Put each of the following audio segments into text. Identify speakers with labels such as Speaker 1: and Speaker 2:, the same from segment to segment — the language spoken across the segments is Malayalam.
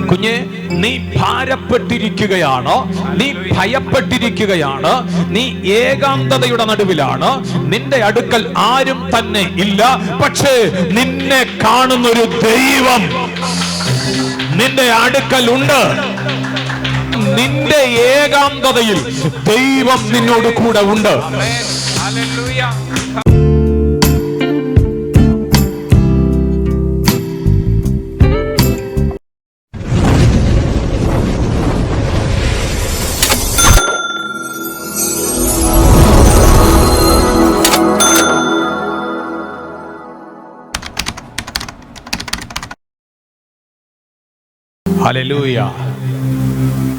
Speaker 1: കുഞ്ഞെ, നീ ഭാരപ്പെട്ടിരിക്കുകയാണ്, നീ ഭയപ്പെട്ടിരിക്കുകയാണ്, നീ ഏകാന്തതയുടെ നടുവിലാണ്, നിന്റെ അടുക്കൽ ആരും തന്നെ ഇല്ല. പക്ഷേ നിന്നെ കാണുന്നൊരു ദൈവം നിന്റെ അടുക്കലുണ്ട്. നിന്റെ ഏകാന്തതയിൽ ദൈവം നിന്നോട് കൂടെ ഉണ്ട്. ഹല്ലേലൂയ.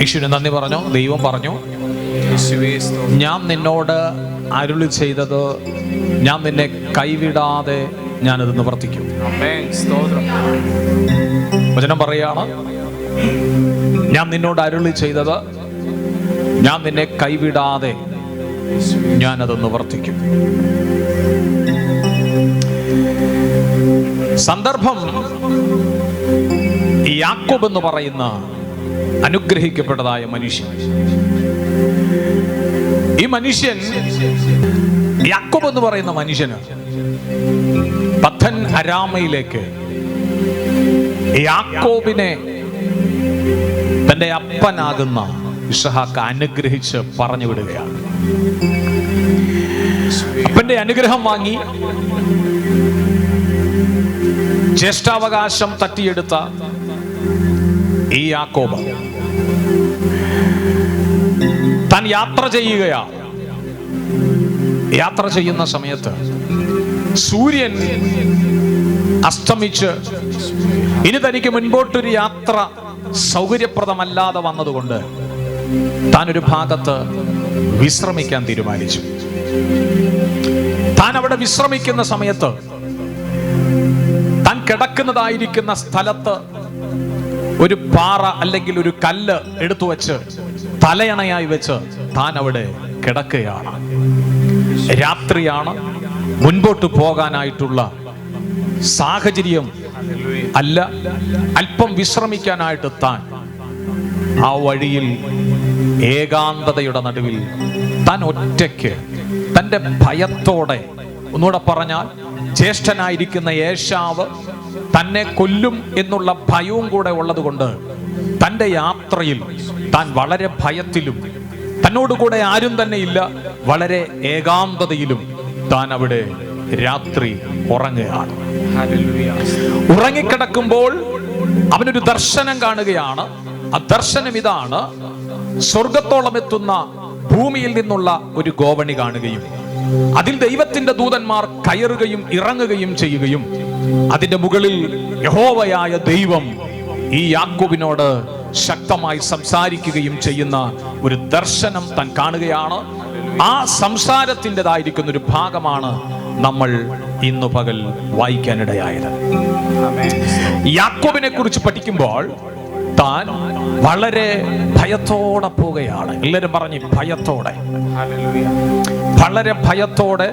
Speaker 1: യേശുവിന് നന്ദി പറഞ്ഞു. ദൈവം പറഞ്ഞു, ഞാൻ നിന്നോട് അരുളി ചെയ്തത് ഞാൻ നിന്നെ കൈവിടാതെ ഞാനത് നിവർത്തിക്കും. വചനം പറയാണ്, ഞാൻ നിന്നോട് അരുളി ചെയ്തത് ഞാൻ നിന്നെ കൈവിടാതെ ഞാനത് നിവർത്തിക്കും. സന്ദർഭം യാക്കോബ് എന്ന് പറയുന്ന അനുഗ്രഹിക്കപ്പെട്ടതായ മനുഷ്യൻ. ഈ മനുഷ്യൻ, യാക്കോബ് എന്ന് പറയുന്ന മനുഷ്യന് പദ്ധൻ അരാമയിലേക്ക് യാക്കോബിനെ തന്റെ അപ്പനാകുന്ന ഇസ്ഹാക്ക് അനുഗ്രഹിച്ച് പറഞ്ഞു വിടുകയാണ്. അപ്പന്റെ അനുഗ്രഹം വാങ്ങി ജ്യേഷ്ഠാവകാശം തട്ടിയെടുത്ത ഈ യാക്കോബ് താൻ യാത്ര ചെയ്യുകയാണ്. യാത്ര ചെയ്യുന്ന സമയത്ത് സൂര്യൻ അസ്തമിച്ച് ഇനി തനിക്ക് മുൻപോട്ടൊരു യാത്ര സൗകര്യപ്രദമല്ലാതെ വന്നതുകൊണ്ട് താനൊരു ഭാഗത്ത് വിശ്രമിക്കാൻ തീരുമാനിച്ചു. താൻ അവിടെ വിശ്രമിക്കുന്ന സമയത്ത് താൻ കിടക്കുന്നതായിരിക്കുന്ന സ്ഥലത്ത് ഒരു പാറ അല്ലെങ്കിൽ ഒരു കല്ല് എടുത്തു വെച്ച് തലയണയായി വെച്ച് താൻ അവിടെ കിടക്കുകയാണ്. രാത്രിയാണ്, മുൻപോട്ട് പോകാനായിട്ടുള്ള സാഹചര്യം അല്ല. അല്പം വിശ്രമിക്കാനായിട്ട് താൻ ആ വഴിയിൽ ഏകാന്തതയുടെ നടുവിൽ താൻ ഒറ്റയ്ക്ക് തൻ്റെ ഭയത്തോടെ, ഒന്നുകൂടെ പറഞ്ഞാൽ ജ്യേഷ്ഠനായിരിക്കുന്ന ഏശാവ് തന്നെ കൊല്ലും എന്നുള്ള ഭയവും കൂടെ ഉള്ളത് കൊണ്ട് തൻ്റെ യാത്രയിൽ താൻ വളരെ ഭയത്തിലും, തന്നോടുകൂടെ ആരും തന്നെ ഇല്ല, വളരെ ഏകാന്തതയിലും താൻ അവിടെ രാത്രി ഉറങ്ങുകയാണ്. ഉറങ്ങിക്കിടക്കുമ്പോൾ അവനൊരു ദർശനം കാണുകയാണ്. ആ ദർശനം ഇതാണ്: സ്വർഗത്തോളം എത്തുന്ന ഭൂമിയിൽ നിന്നുള്ള ഒരു ഗോവണി കാണുകയും അതിൽ ദൈവത്തിന്റെ ദൂതന്മാർ കയറുകയും ഇറങ്ങുകയും ചെയ്യുകയും അതിന്റെ മുകളിൽ യഹോവയായ ദൈവം ഈ യാക്കോബിനോട് ശക്തമായി സംസാരിക്കുകയും ചെയ്യുന്ന ഒരു ദർശനം താൻ കാണുകയാണ്. ആ സംസാരത്തിൻ്റെതായിരിക്കുന്ന ഒരു ഭാഗമാണ് നമ്മൾ ഇന്നു പകൽ വായിക്കാനിടയായത്. യാക്കോബിനെ കുറിച്ച് പഠിക്കുമ്പോൾ താൻ വളരെ ഭയത്തോടെ പോവുകയാണ്. എല്ലാവരും പറഞ്ഞ് ഭയത്തോടെ, വളരെ ഭയത്തോടെ,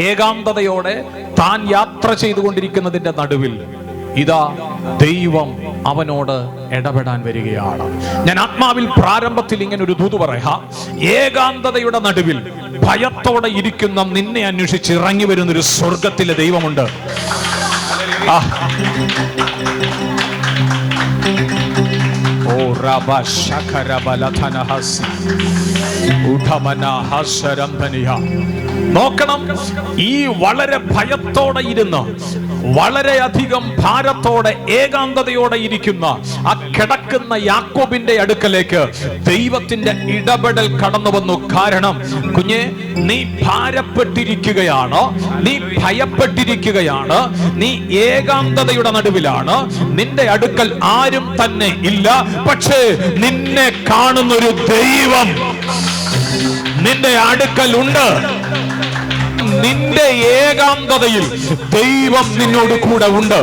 Speaker 1: ഏകാന്തതയോടെ താൻ യാത്ര ചെയ്തുകൊണ്ടിരിക്കുന്നതിന്റെ നടുവിൽ ഇതാ ദൈവം അവനോട് ഇടപെടാൻ വരികയാണ്. ഞാൻ ആത്മാവിൽ പ്രാരംഭത്തിൽ ഇങ്ങനെ ഒരു ദൂത് പറയാം. ഏകാന്തതയുടെ നടുവിൽ ഭയത്തോടെ ഇരിക്കുന്ന നിന്നെ അന്വേഷിച്ച് ഇറങ്ങി വരുന്നൊരു സ്വർഗത്തിലെ ദൈവമുണ്ട്. നോക്കണം, ഈ വളരെ ഭയത്തോടെ ഇരുന്ന് വളരെയധികം ഭാരത്തോടെ ഏകാന്തതയോടെ ഇരിക്കുന്ന ആ കിടക്കുന്ന യാക്കോബിന്റെ അടുക്കലേക്ക് ദൈവത്തിന്റെ ഇടപെടൽ കടന്നു വന്നു. കാരണം കുഞ്ഞെ, നീ ഭാരപ്പെട്ടിരിക്കുകയാണ്, നീ ഭയപ്പെട്ടിരിക്കുകയാണ്, നീ ഏകാന്തതയുടെ നടുവിലാണ്, നിന്റെ അടുക്കൽ ആരും തന്നെ ഇല്ല. പക്ഷേ നിന്നെ കാണുന്നൊരു ദൈവം നിന്റെ അടുക്കലുണ്ട്. നിന്റെ ഏകാന്തതയിൽ ദൈവം നിന്നോട് കൂടെ ഉണ്ട്.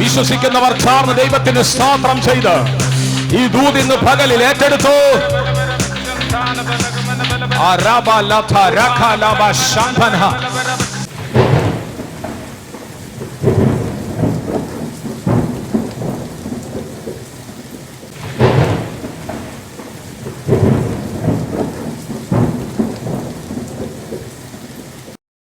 Speaker 1: വിശ്വസിക്കുന്നവർ ചേർന്ന് ദൈവത്തിന് സ്തോത്രം ചെയ്ത് ഈ ദൂത് ഇന്ന് പകലിൽ ഏറ്റെടുത്തു. Arabalata Rakalaba Shampana